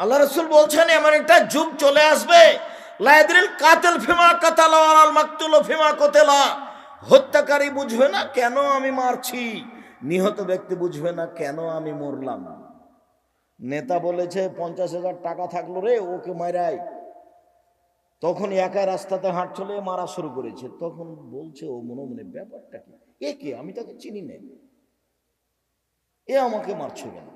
আল্লাহ রাসূল বলছেন এমন একটা যুগ চলে আসবে, লা ইয়াদরিল কাতিল ফিমা কাতালা ওয়াল মাকতুলু ফিমা কুতিলা। হত্যাকারী বুঝবে না কেন আমি মারছি, নিহত ব্যক্তি বুঝবে না কেন আমি মরলাম। নেতা বলেছে 50,000 টাকা থাকলো রে, ওকে মারাই। তখন একা রাস্তাতে হাঁটছিল, মারা শুরু করেছে। তখন বলছে ও মনে মনে, ব্যাপারটা কি, এ কে, আমি তাকে চিনি না, এ আমাকে মারছে কেন?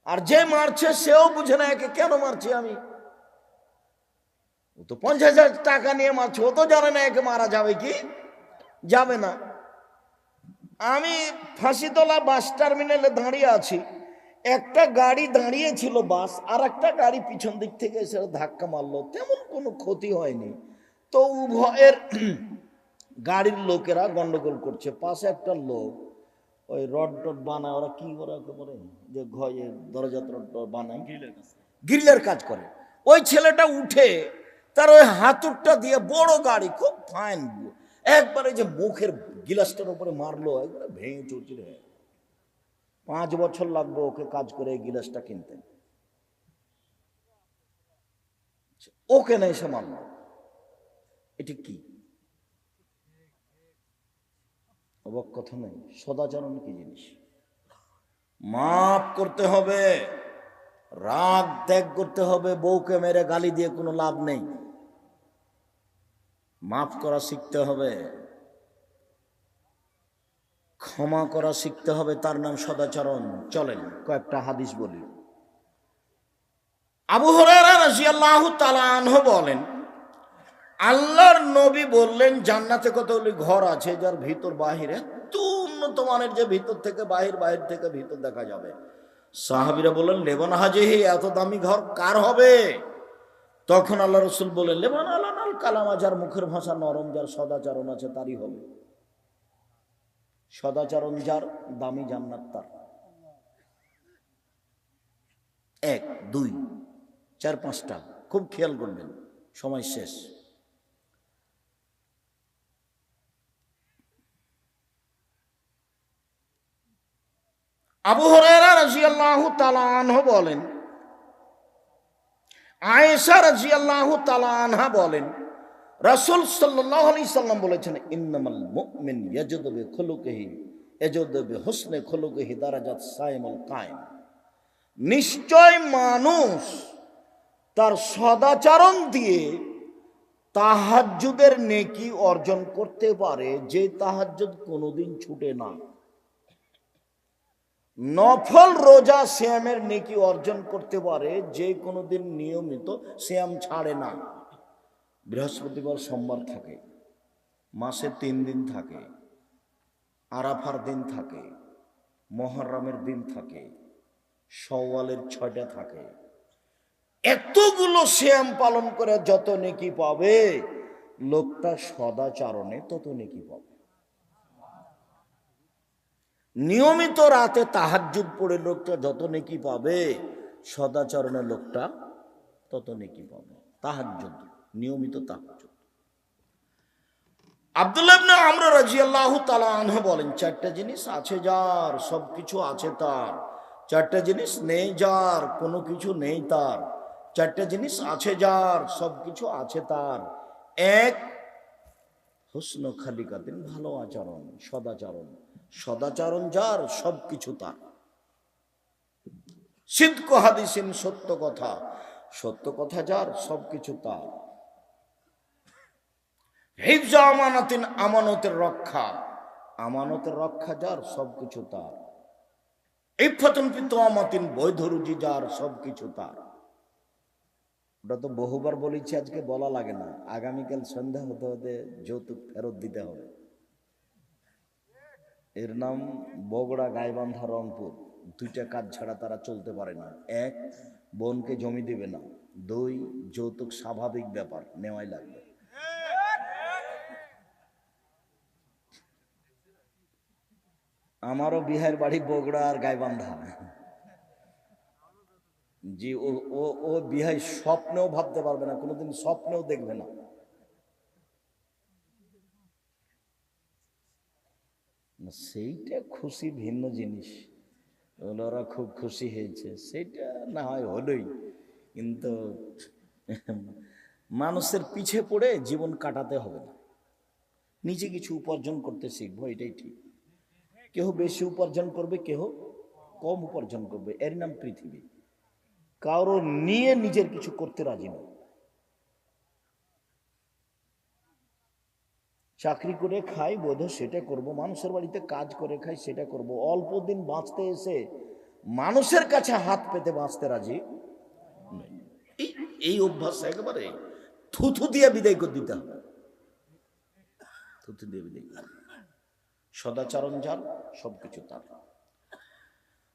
আর যে মারছে সেও বুঝে না একে কেন মারছি আমি। ও তো 50,000 টাকা নিয়ে মারছে, ও তো জানে না একে মারা যাবে কি যাবে না। আমি ফাঁসিতলা বাস টার্মিনালে দাঁড়িয়ে আছি, একটা গাড়ি দাঁড়িয়ে ছিল বাস, আর একটা গাড়ি পিছন দিক থেকে এসে ধাক্কা মারলো, তেমন কোনো ক্ষতি হয়নি। তো উভয়ের গাড়ির লোকেরা গন্ডগোল করছে। পাশে একটা লোক ওই রড টড বানায়, ওরা কি করে বলে যে ঘরে দরজা টড বানায়, গ্রিলের কাজ করে। ওই ছেলেটা উঠে তার ওই হাতুরটা দিয়ে, বড় গাড়ি খুব ফাইন, একবারে যে মুখের গিলাসটার উপরে মারলো, একবারে ভেঙে চুরচুরে। 5 বছর লাগবে ওকে কাজ করে এই গিলাসটা কিনতে, ওকে না এসে মারল। এটি কি অবাক কথা নেই? সদাচরণ কি জিনিস? মাফ করতে হবে, রাগ ত্যাগ করতে হবে। বউকে মেরে গালি দিয়ে কোনো লাভ নেই, মাফ করা শিখতে হবে, ক্ষমা করা শিখতে হবে, তার নাম সদাচরণ। চলেন কয়েকটা হাদিস বলি। আবু হুরায়রা রাদিয়াল্লাহু তাআলা আনহু বলেন, আল্লাহর নবী বললেন জান্নাতে কতগুলি ঘর আছে যার ভিতর বাহিরে এত উন্নত মানের যে ভিতর থেকে বাহির, বাহির থেকে ভিতর দেখা যাবে। সাহাবীরা বললেন, লেবান হাজিহি, এত দামি ঘর কার হবে? তখন আল্লাহ রাসূল বললেন, লেবান আলানাল কালামা, যার মুখের ভাষা নরম, যার সদাচরণ আছে তারই হবে। সদাচরণ যার, দামি জান্নাত তার। 1 2 4 5টা খুব খেয়াল করবেন, সময় শেষ। আবু হুরায়রা রাদিয়াল্লাহু তাআলা আনহু বলেন, আয়েশা রাদিয়াল্লাহু তাআলা আনহা বলেন, রাসূল সাল্লাল্লাহু আলাইহি সাল্লাম বলেছেন, ইন্নামাল মুমিন ইয়াজুদু বিখুলুকিহি ইয়াজুদু বিহুসনি খুলুকিহি দারাজাত সাইমুল কায়েম। নিশ্চয় মানুষ তার সদাচরণ দিয়ে তাহাজ্জুদের নেকি অর্জন করতে পারে, যে তাহাজ্জুদ কোনোদিন ছুটে না। নফল রোজা সিয়ামের নেকি অর্জন করতে পারে, যে কোনোদিন নিয়মিত সিয়াম ছাড়ে না। বৃহস্পতিবার সোমবার থাকে, মাসে 3 দিন থাকে, আরাফার দিন থাকে, মুহররমের দিন থাকে, শাওয়ালের 6টা থাকে। এতগুলো সিয়াম পালন করে যত নেকি পাবে, লোকটা সদাচরণে তত নেকি পাবে। নিয়মিত রাতে তাহাজ্জুদ পড়ে লোকটা যত নেকি পাবে, সদাচরণের লোকটা তত নেকি পাবে। তাহাজ্জুদ, নিয়মিত তাহাজ্জুদ। আব্দুল্লাহ ইবনে আমর রাদিয়াল্লাহু তাআলা আনহু বলেন, 4টা জিনিস আছে যার, সবকিছু আছে তার। 4টা জিনিস নেই যার, কোনো কিছু নেই তার। 4টা জিনিস আছে যার, সবকিছু আছে তার। 1 হুসনু খালিকাতিন, ভালো আচরণ, সদাচরণ। সদাচরণ যার, সবকিছু তার। সিদকু হাদিসিন, সত্য কথা, সত্য কথা যার, সবকিছু তার। হিফজ আমানাতিন, আমানতের রক্ষা, আমানতের রক্ষা যার, সবকিছু তার। ইফাতুন ফি তুমাতিন, বৈধ রুজি যার, সবকিছু তার। ওটা তো বহুবার বলেছি, আজকে বলা লাগে না। আগামীকাল সন্ধ্যা হতে হতে যৌতুক ফেরত দিতে হবে। এর নাম বগুড়া, গাইবান্ধা, রংপুর। 2টা কাজ ছাড়া তারা চলতে পারে না। 1 বোনকে জমি দিবে না, 2 যৌতুক স্বাভাবিক ব্যাপার, নেওয়াই লাগবে। আমারও বিহার বাড়ি বগুড়া আর গাইবান্ধা। জি, ও ও ও বিহাই স্বপ্নেও ভাবতে পারবে না, কোনোদিন স্বপ্নেও দেখবে না। সেইটা খুশি ভিন্ন জিনিস। ওরা খুব খুশি হয়েছে, সেটা না হয় হলোই, কিন্তু মানুষের পিছে পড়ে জীবন কাটাতে হবে না, নিজে কিছু উপার্জন করতে শিখবো, এটাই ঠিক। কেহ বেশি উপার্জন করবে, কেহ কম উপার্জন করবে, এর নাম পৃথিবী। কারো নিয়ে নিজের কিছু করতে রাজি নয়। চাকরি করে খাই বোধ সেটা করব, মানুষের বাড়িতে কাজ করে খাই সেটা করব, অল্প দিন বাঁচতে এসে মানুষের কাছে হাত পেতে বাঁচতে রাজি নই। এই অভ্যাস একেবারে থুথু দিয়ে বিদায় করে দিতে হবে, থুথু দিয়ে বিদায় করতে হবে। সদাচরণ যার, সবকিছু তার।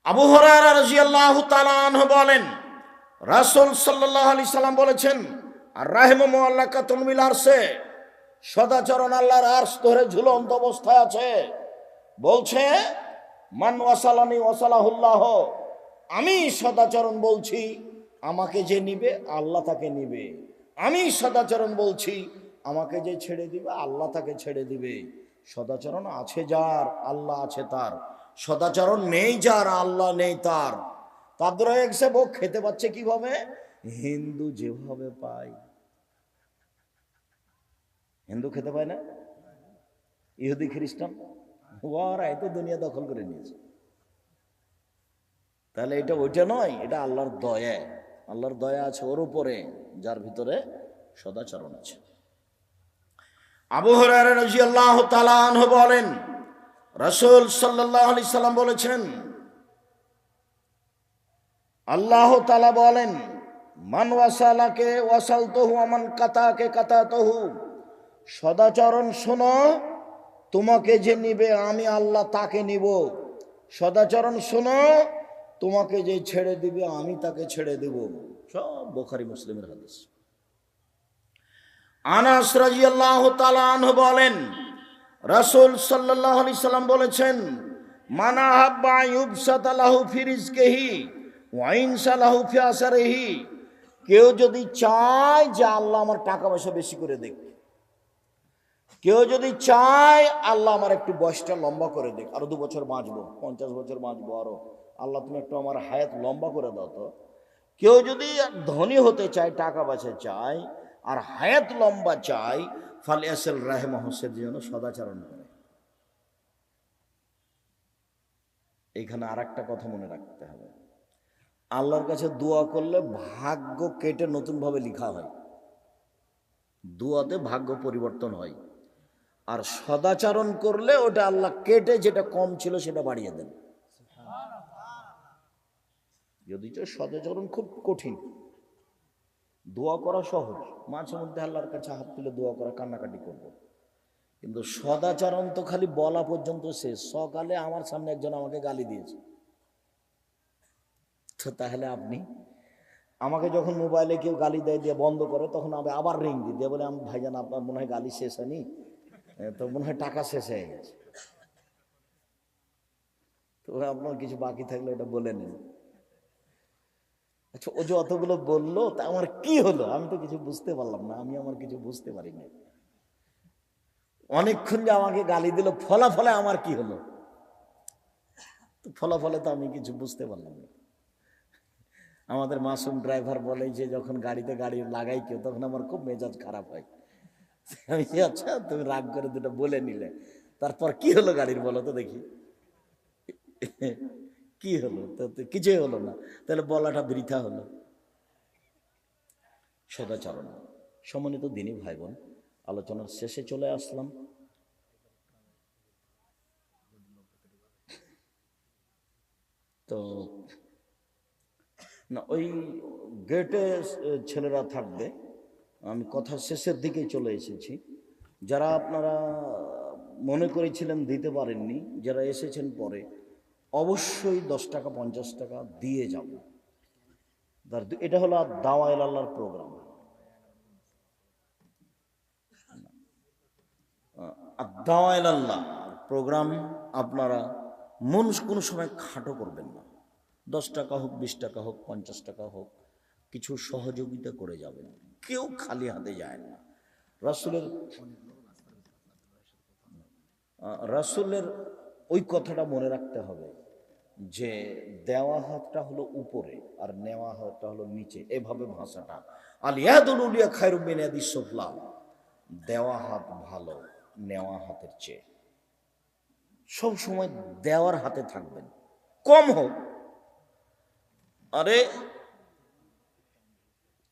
আবু হুরায়রা রাদিয়াল্লাহু তাআলা আনহু বলেন, রাসূল সাল্লাল্লাহু আলাইহি সাল্লাম বলেছেন, আর রাহিমু মুআল্লাকাতুন বিল আরশে, সদাচরণ আল্লাহর আরশ ধরে ঝুলন্ত অবস্থায় আছে। বলছে, মান ওয়াসালানি ওয়াসালাহুল্লাহ, আমি সদাচরণ বলছি, আমাকে যে নিবে আল্লাহ তাকে নিবে। আমি সদাচরণ বলছি, আমাকে যে ছেড়ে দিবে আল্লাহ তাকে ছেড়ে দিবে। সদাচরণ আছে যার, আল্লাহ আছে তার। সদাচরণ নেই যার, আল্লাহ নেই তার। তাদের এসে ও খেতে পাচ্ছে কিভাবে? হিন্দু যেভাবে পায়। হিন্দু খেতে পায় না, ইহুদি খ্রিস্টান, ওরাই তো দুনিয়া দখল করে নিয়েছে। তাহলে এটা ওইটা নয়, এটা আল্লাহর দয়া। আল্লাহর দয়া আছে ওর উপরে, যার ভিতরে সদাচরণ আছে। আবু হুরায়রা রাদিয়াল্লাহু তাআলা আনহু বলেন, রাসূল সাল্লাল্লাহু আলাইহি সাল্লাম বলেছেন, আল্লাহ তাআলা বলেন, মান ওয়াসালাকে ওয়াসালতুহু ওয়া মান কাতাকে কাতাতুহু, সদাচরণ শোনো, তোমাকে যে নিবে আমি আল্লাহ তাকে নিব। সদাচরণ শোনো, তোমাকে যে ছেড়ে দিবে আমি তাকে ছেড়ে দেব। সব বুখারী মুসলিমের হাদিস। আনাস রাদিয়াল্লাহু তাআলা আনহু বলেন, রাসূল সাল্লাল্লাহু আলাইহি সাল্লাম বলেছেন, মান আহাব্বা ইউবসাতা লাহু ফি রিজকিহি ওয়া ইনসা লাহু ফি আসরিহি, কেউ যদি চায় যে আল্লাহ আমার টাকা পয়সা বেশি করে দেখ, কেউ যদি চায় আল্লাহ আমার একটু বয়সটা লম্বা করে দেখ, আরো 2 বছর বাঁচবো, 50 বছর বাঁচবো, আরো আল্লাহ তুমি একটু আমার হায়াত লম্বা করে দাও তো। কেউ যদি ধনী হতে চায়, টাকা পয়সা চায় আর হায়াত লম্বা চায়, ফালিয়াসিল রাহিমাহু, সে যেন সদাচরণ করে। এইখানে আর একটা কথা মনে রাখতে হবে, আল্লাহর কাছে দোয়া করলে ভাগ্য কেটে নতুন ভাবে লেখা হয়, দোয়াতে ভাগ্য পরিবর্তন হয়। আর সদাচরণ করলে ওটা আল্লাহ কেটে যেটা কম ছিল সেটা বাড়িয়ে দেন। যদি সদাচরণ খুব কঠিন, দোয়া করা সহজ, মাঝে মধ্যে আল্লাহর কাছে হাত তুলে দোয়া করা, কান্নাকাটি করব। কিন্তু সদাচরণ তো খালি বলা পর্যন্ত শেষ। সকালে আমার সামনে একজন আমাকে গালি দিয়েছে, তো তাহলে আপনি আমাকে যখন মোবাইলে কেউ গালি দেয় দিয়ে বন্ধ করে, তখন আমি আবার রিং দিই, দিয়ে বলে, আমি ভাইজান আপনার মনে হয় গালি শেষ হয়নি, তো মনে হয় টাকা শেষ হয়ে গেছে, তো আপনার কিছু বাকি থাকলে ওটা বলে নেন। আচ্ছা, ও যে অতগুলো বললো, তা আমার কি হলো? আমি তো কিছু বুঝতে পারলাম না, আমি আমার কিছু বুঝতে পারিনি। অনেকক্ষণ যে আমাকে গালি দিল, ফলাফলে আমার কি হলো? ফলাফলে তো আমি কিছু বুঝতে পারলাম না। আমাদের মাসুম ড্রাইভার বলে যে, যখন গাড়িতে গাড়ি লাগাই কেউ, তখন আমার খুব মেজাজ খারাপ হয়। আমি, আচ্ছা তুমি রাগ করে দুটো বলে নিলে, তারপর কি হলো গাড়ির, বলো তো দেখি। কি হলো? তো কিছুই হলো না, তাহলে বলাটা বৃথা হলো। সদাচরণ। সম্মানিত দিনী ভাই বোন, আলোচনার শেষে চলে আসলাম। তো না, ওই গেটে ছেলেরা থাকবে, আমি কথা শেষের দিকেই চলে এসেছি। যারা আপনারা মনে করেছিলেন দিতে পারেননি, যারা এসেছেন পরে, অবশ্যই 10 টাকা 50 টাকা দিয়ে যাব। এটা হলো দাওয়ায়ে আল্লাহর প্রোগ্রাম। দাওয়ায়ে আল্লাহ প্রোগ্রাম আপনারা কোনো সময় খাটো করবেন না। 10 টাকা হোক, 20 টাকা হোক, 50 টাকা হোক, কিছু সহযোগিতা করে যাবেন। কেউ খালি হাতে যায় না। রাসূলের ওই কথাটা মনে রাখতে হবে, যে দেওয়া হাতটা হলো উপরে আর নেওয়া হাতটা হলো নিচে, এভাবে ভাষাটা। আল ইয়াদুল উলিয়া খায়রুম মিন ইয়াদিস সুফলা, দেওয়া হাত ভালো নেওয়া হাতের চেয়ে। সব সময় দেওয়ার হাতে থাকবেন, কম হোক। আরে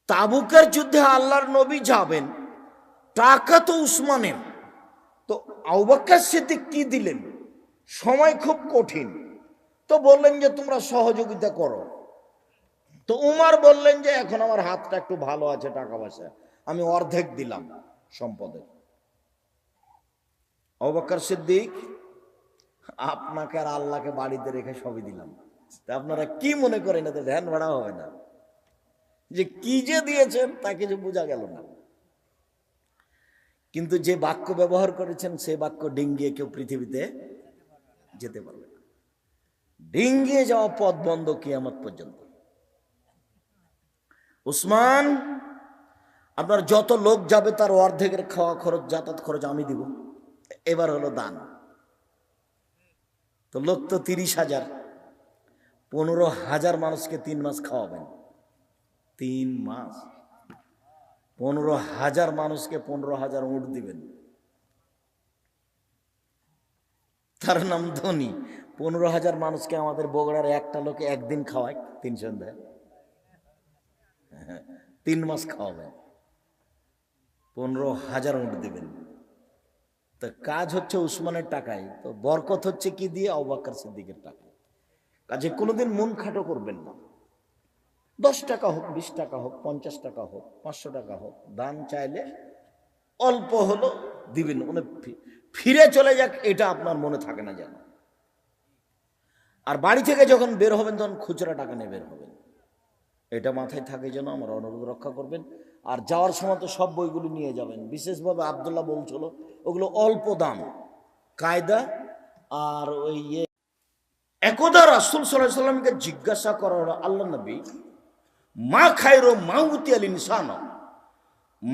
তাবুকের যুদ্ধে আল্লাহর নবী যাবেন, টাকা তো উসমানের, তো আবু বকর সিদ্দিক কি দিলেন? সময় খুব কঠিন, তো বললেন যে তোমরা সহযোগিতা করো। তো উমার বললেন যে এখন আমার হাতটা একটু ভালো আছে টাকা পয়সা, আমি অর্ধেক দিলাম সম্পদের। আবু বকর সিদ্দিক, আপনাকে আর আল্লাহকে বাড়িতে রেখে সবই দিলাম। তা আপনারা কি মনে করেন এতে ধ্যান ভাড়া হবে না? যে কি যে দিয়েছেন তা কিছু বোঝা গেল না। কিন্তু যে বাক্য ব্যবহার করেছেন সে বাক্য ডিঙ্গিয়ে কেউ পৃথিবীতে যেতে পারবে না। ডিঙ্গিয়ে যাওয়া পথ বন্ধ কিয়ামত পর্যন্ত। উসমান, আপনার যত লোক যাবে তার অর্ধেকের খাওয়া খরচ, যাতায়াত খরচ আমি দিব। এবার হলো দান। তো লোক তো 30,000, 15,000 মানুষকে 3 মাস খাওয়াবেন। 3 মাস 15,000 মানুষকে 15,000 উট দিবেন। তার নাম ধনী। 15,000 মানুষকে আমাদের বগুড়ার একটা লোকে একদিন খাওয়ায় 3 সন্ধ্যায়, 3 মাস খাওয়াবেন, 15,000 উট দিবেন। তো কাজ হচ্ছে উসমানের টাকায়, তো বরকত হচ্ছে কি দিয়ে? আবু বকর সিদ্দিকের টাকায়। কাজে কোনোদিন মন খাটো করবেন না। 10 টাকা হোক, 20 টাকা হোক, 50 টাকা হোক, 500 টাকা হোক, দান চাইলে অল্প হলো দিবেন, মানে ফিরে চলে যাক এটা আপনার মনে থাকে না যেন। আর বাড়ি থেকে যখন বের হবেন তখন খুচরা টাকা নিয়ে বের হবেন, এটা মাথায় থাকে যেন। আমার অনুরোধ রক্ষা করবেন। আর যাওয়ার সময় তো সব বইগুলো নিয়ে যাবেন, বিশেষভাবে আব্দুল্লাহ বলছিল ওগুলো অল্প দাম, কায়দা। আর ওই একদা রাসূল সাল্লাল্লাহু আলাইহি সাল্লামকে জিজ্ঞাসা করা হলো, আল্লাহ নবী, মা খায়রু মা উতিয়াল ইনসান,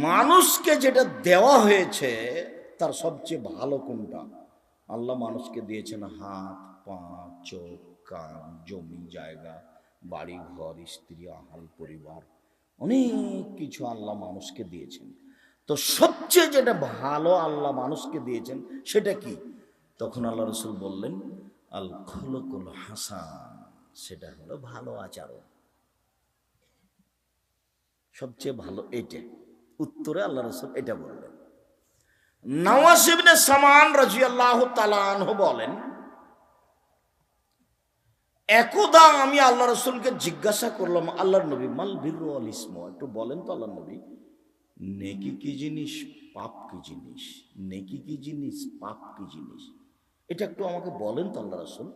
মানুষকে যেটা দেওয়া হয়েছে তার সবচেয়ে ভালো কোনটা? আল্লাহ মানুষকে দিয়েছেন হাত, পা, চোখ, কান, জমি জায়গা, বাড়ি ঘর, স্ত্রী, আহাল পরিবার, অনেক কিছু আল্লাহ মানুষকে দিয়েছেন। তো সবচেয়ে যেটা ভালো আল্লাহ মানুষকে দিয়েছেন সেটা কি? তখন আল্লাহ রাসূল বললেন, আল খুলুকুল হাসান, সেটা হলো ভালো আচরণ। সবচেয়ে ভালো এইটা। উত্তরে আল্লাহ রাসূল এটা বললেন। নওয়াস ইবনে সামান রাদিয়াল্লাহু তাআলা আনহু বলেন, একদা আমি আল্লাহ রাসূলকে জিজ্ঞাসা করলাম, আল্লাহর নবী, মাল বিররু ওয়াল ইসম, একটু বলেন তো আল্লাহর নবী, নেকি কি জিনিস, পাপ কি জিনিস? নেকি কি জিনিস, পাপ কি জিনিস? এটা একটু আমাকে বলেন তো আল্লাহ রাসূল।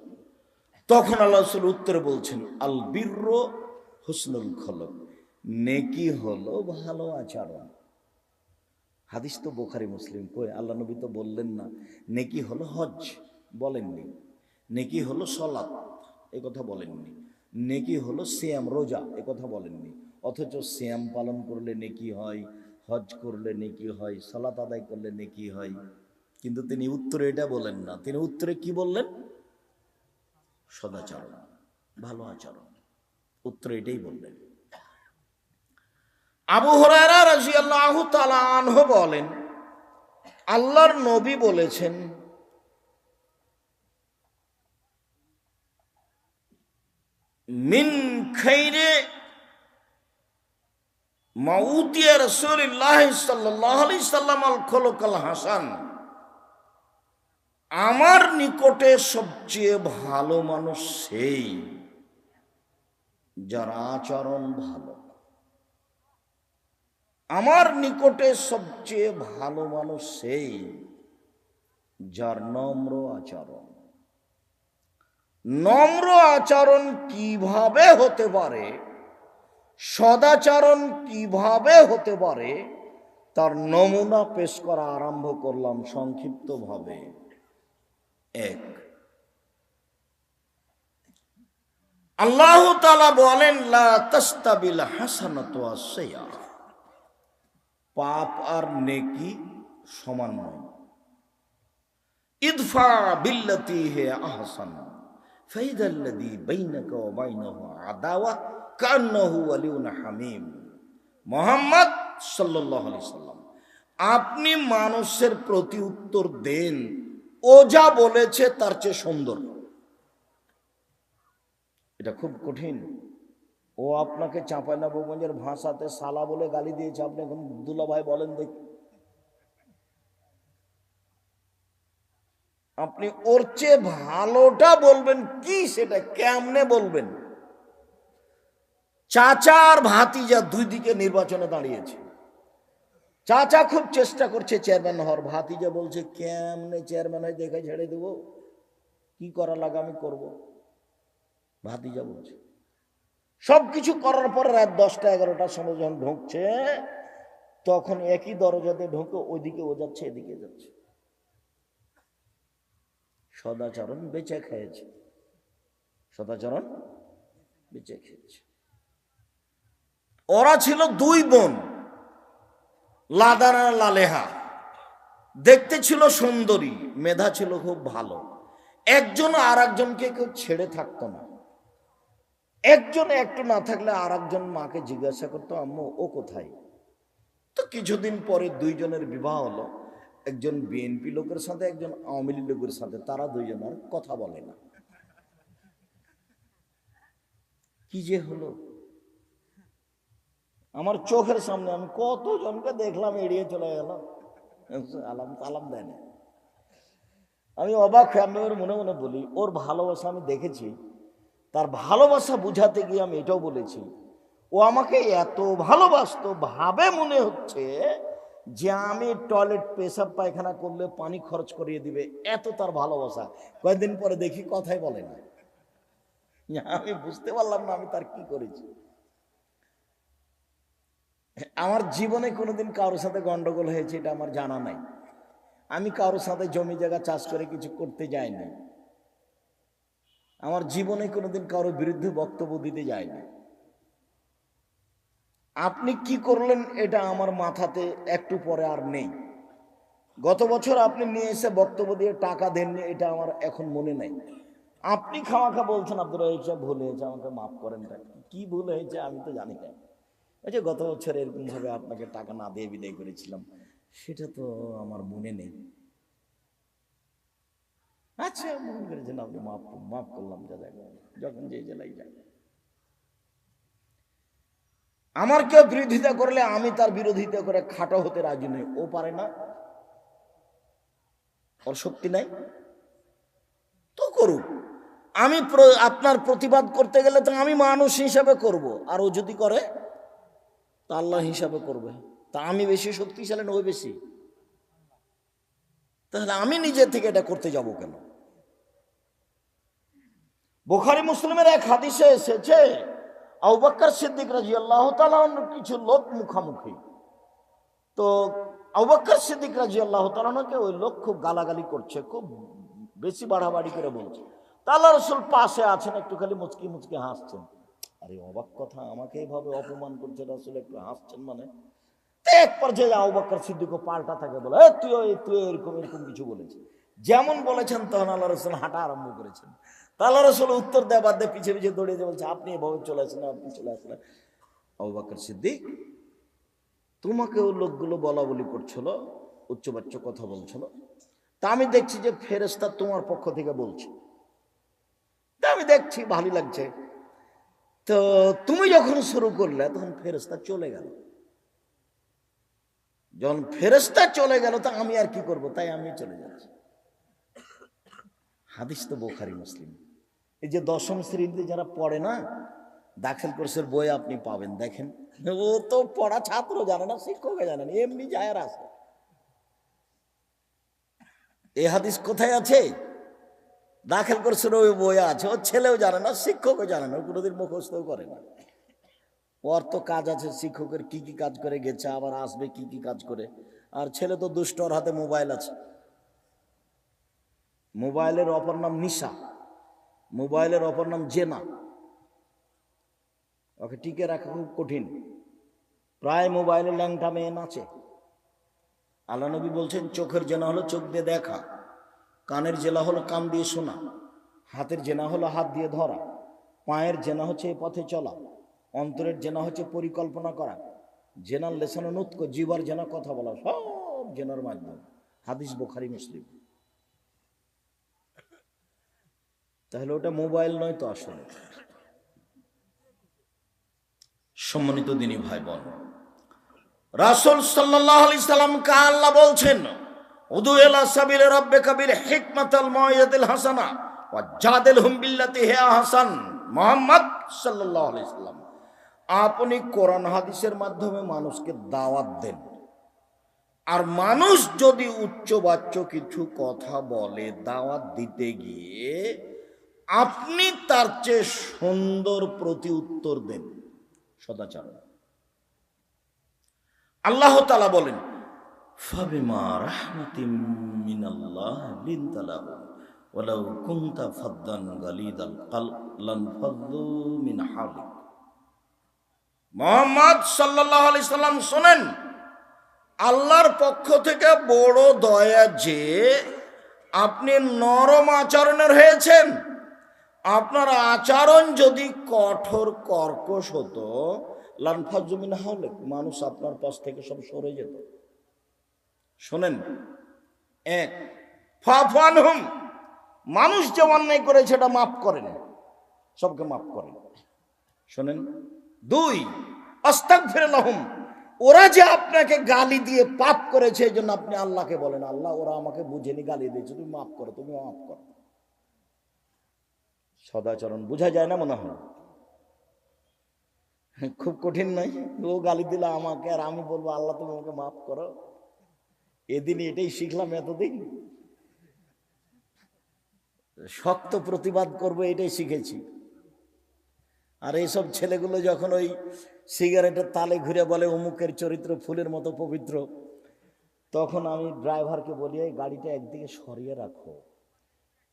তখন আল্লাহ রাসূল উত্তরে বলছেন, আল বিররু হুসনুল খুলুক, নেকি হলো ভালো আচরণ। হাদিস তো বুখারী মুসলিম, কই আল্লাহ নবী তো বললেন না নেকি হলো হজ, বলেননি। নেকি হলো সালাত, এ কথা বলেননি। নেকি হলো সিয়াম, রোজা, এ কথা বলেননি। অথচ সিয়াম পালন করলে নেকি হয়, হজ করলে নেকি হয়, সালাত আদায় করলে নেকি হয়। কিন্তু তিনি উত্তরে এটা বলেন না। তিনি উত্তরে কি বললেন? সদাচরণ, ভালো আচরণ। উত্তরে এটাই বললেন। আবু হুরায়রা রাদিয়াল্লাহু তাআলা আনহু বলেন, আল্লাহর নবী বলেছেন, মিন খাইরে মাউতিয়া রাসূলুল্লাহ সাল্লাল্লাহু আলাইহি সাল্লাম আল খুলুকুল হাসান, আমার নিকটে সবচেয়ে ভালো মানুষ সেই যার আচরণ ভালো। আমার নিকটে সবচেয়ে ভালো মানুষ সেই যার নম্র আচরণ। নম্র আচরণ কিভাবে হতে পারে, সদাচরণ কিভাবে হতে পারে, তার নমুনা পেশ করা আরম্ভ করলাম সংক্ষিপ্তভাবে। এক, আল্লাহ তাআলা বলেন, লা তাস্তাবিল হাসানাতু ওয়াস-সাইয়্যা, পাপ আর নেকি সমান নয়। ইদফা বিল্লাতি হে আহসান, ফাইদাল্লাযী বাইনাকা ওয়া বাইনাহু আদাওয়া কান্নাহু ওয়ালিয়ুন হামীম। মুহাম্মদ সাল্লাল্লাহু আলাইহি সাল্লাম, আপনি মানুষের প্রতি উত্তর দেন ও যা বলেছে তার চেয়ে সুন্দর। এটা খুব কঠিন। ও আপনাকে চাঁপাইনবাবগঞ্জের ভাষাতে সালা বলে গালি দিয়েছে, আপনি এখন দুলা ভাই বলেন দেখি। আপনি ওর চেয়ে ভালোটা বলবেন কি, সেটা কেমনে বলবেন? চাচা আর ভাতিজা দুই দিকে নির্বাচনে দাঁড়িয়েছে। চাচা খুব চেষ্টা করছে চেয়ারম্যান হওয়ার, ভাতিজা বলছে কেমনে চেয়ারম্যান হয় দেখে ছেড়ে দেবো, কি করা লাগে আমি করব। ভাতিজা বলছে সবকিছু করার পর রাত 10টা 11টার সময় যখন ঢুকছে, তখন একই দরজাতে ঢুকে ওইদিকে ও যাচ্ছে এদিকে যাচ্ছে। সদাচরণ বেঁচে খেয়েছে, সদাচরণ বেঁচে খেয়েছে। ওরা ছিল দুই বোন, লাদানা লালেহা, দেখতে ছিল সুন্দরী, মেধা ছিল খুব ভালো। একজন আর একজনকে কেউ ছেড়ে থাকতো না। একজন একটু না থাকলে আর একজন মাকে জিজ্ঞাসা করতো আম্মু ও কোথায়। তো কিছুদিন পরে দুইজনের বিবাহ হলো, একজন বিএনপি লোকের সাথে একজন আওয়ামী লীগ লোকের সাথে। তারা দুইজন আর কথা বলে না। কি যে হলো আমার চোখের সামনে, আমি কতজনকে দেখলাম এড়িয়ে চলে গেল, আলাম তালাম দেয় না। আমি অবাক হয়ে, আমি ওর মনে মনে বলি ওর ভালোবাসা আমি দেখেছি। তার ভালোবাসা বুঝাতে গিয়ে আমি এটাও বলেছি, ও আমাকে এত ভালোবাসতো, ভাবে মনে হচ্ছে যে আমি টয়লেট পেশাব পায়খানা করলে পানি খরচ করিয়ে দিবে, এত তার ভালোবাসা। কয়েকদিন পরে দেখি কথাই বলে না। আমি বুঝতে পারলাম না আমি তার কি করেছি। আমার জীবনে কোনোদিন কারোর সাথে গন্ডগোল হয়েছে এটা আমার জানা নাই। আমি কারোর সাথে জমি জায়গা চাষ করে কিছু করতে যাই না। আমার জীবনে কোনোদিন কারোর বিরুদ্ধে বক্তব্য দিতে যাই না। আপনি কি করলেন এটা আমার মাথাতে একটু পরে আর নেই। গত বছর আপনি নিয়ে এসে বক্তব্য দিয়ে টাকা দেননি, এটা আমার এখন মনে নেই। আপনি খামাখা বলছেন আব্দুর রহিম সাহেব ভুল হয়েছে, আমাকে মাফ করেন। কি ভুল হয়েছে আমি তো জানি না। ওই যে গত বছর এরকম ভাবে আপনাকে টাকা না দিয়ে বিদায় করেছিলাম, সেটা তো আমার মনে নেই। আচ্ছা ভুল করেছেন আপনি, মাফ করলাম, যা যাক, যখন যে জেলায় যাই। আমার কেউ বিরোধিতা করলে আমি তার বিরোধিতা করে খাটো হতে রাজি নই। ও পারে না, ওর শক্তি নাই, তো করুক। আমি আপনার প্রতিবাদ করতে গেলে তো আমি মানুষ হিসাবে করব, আর ও যদি করে তা আল্লাহ হিসাবে করবে। তা আমি বেশি শক্তিশালী না ওই বেশি? তাহলে আমি নিজে থেকে এটা করতে যাব কেন? বুখারী মুসলিমের এক হাদিসে এসেছে আবু বকর সিদ্দিক রাদিয়াল্লাহু তাআলা কিছু লোক মুখামুখি। তো আবু বকর সিদ্দিক রাদিয়াল্লাহু তাআলাকে ওই লোক খুব গালাগালি করছে, খুব বেশি বাড়াবাড়ি করে বলছে। তা আল্লাহ রাসূল পাশে আছেন, একটু খালি মুচকি মুচকি হাসছেন। আরে অবাক কথা, আমাকে এইভাবে অপমান করছে রাসূল, একটু হাসছেন মানে। এক পর্যায়ে আবু বকর সিদ্দিকও পাল্টা থাকে, বলে তুই এরকম এরকম কিছু বলেছে। যেমন বলেছেন তখন আল্লাহ রাসূল হাঁটা আরম্ভ করেছেন। তা আল্লাহ রাসূল উত্তর দেওয়া বাদ দিয়ে পিছিয়ে পিছিয়ে দৌড়িয়ে যে বলছে আপনি এভাবে চলে আসেন, আপনি চলে আসলেন। আবু বকর সিদ্দিক, তোমাকে ওই লোকগুলো বলা বলি করছিল, উচ্চবাচ্য কথা বলছিল, তা আমি দেখছি যে ফেরেশতা তোমার পক্ষ থেকে বলছে, তা আমি দেখছি ভালো লাগছে। তো তুমি যখন শুরু করলে তখন ফেরেশতা চলে গেল। যখন ফেরেশতা চলে গেল তা আমি আর কি করব, তাই আমি চলে যাচ্ছি। হাদিস তো বুখারী মুসলিম। এই যে 10ম শ্রেণীতে যারা পড়ে না, দাখিল কোর্সের বই আপনি পাবেন, দেখেন। ও তো পড়া ছাত্র জানে না, শিক্ষকও জানে না, এমনি যায় আর আসে। এই হাদিস কোথায় আছে? দাখিল কোর্সের ওই বই আছে। ওর ছেলেও জানে না, শিক্ষকও জানে না, কোনোদিন মুখস্থও করে না। ওর তো কাজ আছে, শিক্ষকের কি কি কাজ করে গেছে, আবার আসবে কি কি কাজ করে। আর ছেলে তো দুষ্ট, ওর হাতে মোবাইল আছে। মোবাইলের অপর নাম নিশা, মোবাইলের অপর নাম জেনা। ওকে টিকে রাখা খুব কঠিন। প্রায় মোবাইলে ল্যাংটা মেয়ে নাচে। আল্লাহ নবী বলছেন চোখের জেনা হলো চোখ দিয়ে দেখা, কানের জেলা হলো কান দিয়ে শোনা, হাতের জেনা হলো হাত দিয়ে ধরা, পায়ের জেনা হচ্ছে এই পথে চলা, অন্তরের জেনা হচ্ছে পরিকল্পনা করা, জেনার লেসানো নুতক, জিবার জেনা কথা বলা, সব জেনার মাধ্যম। হাদিস বুখারী মুসলিম। তাহলে ওটা মোবাইল নয় তো আসলে। সম্মানিত দিনী ভাই বোন, রাসূল সাল্লাল্লাহু আলাইহি সাল্লামকে আল্লাহ বলছেন, উদু ইলা সাবিলি রাব্বিকা বিল হিকমাতিল মাউইযাতিল হাসানা ওয়া জাদিলহুম বিল্লাতি হিয়া আহসান। মুহাম্মদ সাল্লাল্লাহু আলাইহি সাল্লাম, আপনি কোরআন হাদিসের মাধ্যমে মানুষকে দাওয়াত দেন। আর মানুষ যদি উচ্চবাচ্য কিছু কথা বলে দাওয়াত দিতে গিয়ে, আপনি তার চেয়ে সুন্দর প্রতি উত্তর দেন, সদাচার। আল্লাহ তাআলা বলেন, ফাবিমা রাহমাতিম মিনাল্লাহ লিনতা লাহুম ওয়ালাউ কুনতা ফাদ্দান গালিদাল কলব লানফাদ্দু মিন হাওলিক। মুহাম্মদ সাল্লাল্লাহু আলাইহি সাল্লাম শুনেন, আল্লাহর পক্ষ থেকে বড় দয়া যে আপনি নরম আচরণের হয়েছেন। আপনার আচরণ যদি কঠোর কর্কশ হতো, লানফাদ্দু মিন হাওলিক, মানুষ আপনার পাশ থেকে সব সরে যেত। শোনেন, এক, ফাফু আনহুম, মানুষ যে অন্যায় করে সেটা মাফ করেন, সবকে মাফ করেন। শোনেন, দুই, আস্তাগফির লাহুম, ওরা যে আপনাকে গালি দিয়ে পাপ করেছে এই জন্য আপনি আল্লাহকে বলেন, আল্লাহ ওরা আমাকে বুঝেনি গালি দিয়েছে, তুমি মাফ করো, তুমি মাফ করো। সদাচরণ বোঝা যায় না মনে হয়? খুব কঠিন নয়। ও গালি দিল আমাকে আর আমি বলবো আল্লাহ তুমি আমাকে মাফ করো। এদিন এটাই শিখলাম, এতদিন শক্ত প্রতিবাদ করবো এটাই শিখেছি। আর এইসব ছেলেগুলো যখন ওই সিগারেটের তালে ঘুরে বলে অমুকের চরিত্র ফুলের মতো পবিত্র, তখন আমি ড্রাইভারকে বলি, এই গাড়িটা একদিকে সরিয়ে রাখো,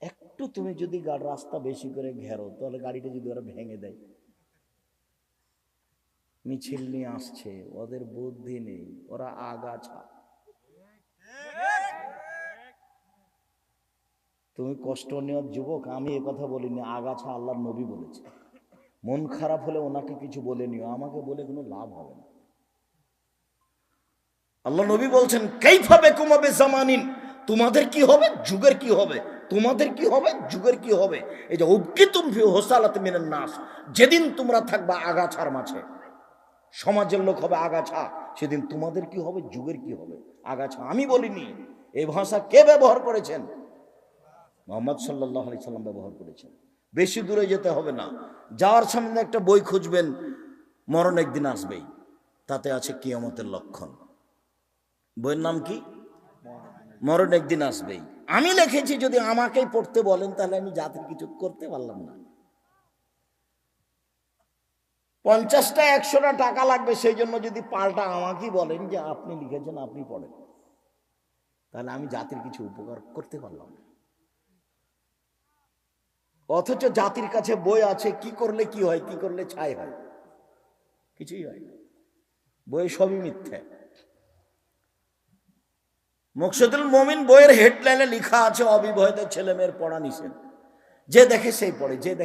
একটু তুমি যদি রাস্তা বেশি করে ঘেরো তাহলে গাড়িটা যদি ওরা ভেঙে দেয়। মিছিল নিয়ে আসছে, ওদের বুদ্ধি নেই, ওরা আগাছা। তুমি কষ্ট নেওয়ার যুবক, আমি এ কথা বলিনি, আগাছা আল্লাহর নবী বলেছে। মন খারাপ হলে ওনাকে কিছু বলে নিও, আমাকে বলে কোনো লাভ হবে না। আল্লাহ নবী বলছেন, কাইফা বিকুম বিজামানিন, তোমাদের কি হবে, যুগের কি হবে, তোমাদের কি হবে, যুগের কি হবে। এই যে উবকিতুম ফি হুসালাত মিনান নাস, যেদিন তোমরা থাকবা আগাছার মাঝে, সমাজের লোক হবে আগাছা, সেদিন তোমাদের কি হবে, যুগের কি হবে, আগাছা। আমি বলিনি, এই ভাষা কে ব্যবহার করেছেন? মুহাম্মদ সাল্লাল্লাহু আলাইহি সাল্লাম ব্যবহার করেছেন। বেশি দূরে যেতে হবে না, যাওয়ার সামনে একটা বই খুঁজবেন, মরণ একদিন আসবেই, তাতে আছে কিয়ামতের লক্ষণ। বইয়ের নাম কি? মরণ একদিন আসবেই। আমি লিখেছি, যদি আমাকেই পড়তে বলেন তাহলে আমি জাতির কিছু করতে পারলাম না। 50টা 100টা টাকা লাগবে, সেই জন্য যদি পাল্টা আমাকেই বলেন যে আপনি লিখেছেন আপনি পড়েন, তাহলে আমি জাতির কিছু উপকার করতে পারলাম না। অথচ জাতির কাছে বই আছে, কি করলে কি হয়, কি করলে ছাই হয়, কিছুই হয় না। বই সবই মিথ্যা। মুকশিদুল মুমিন বইয়ের হেডলাইনে লেখা আছে, অবিবাহিত ছেলে মেয়ের পড়া নিষেধ, যে দেখে সেই পড়ে, যে দেখে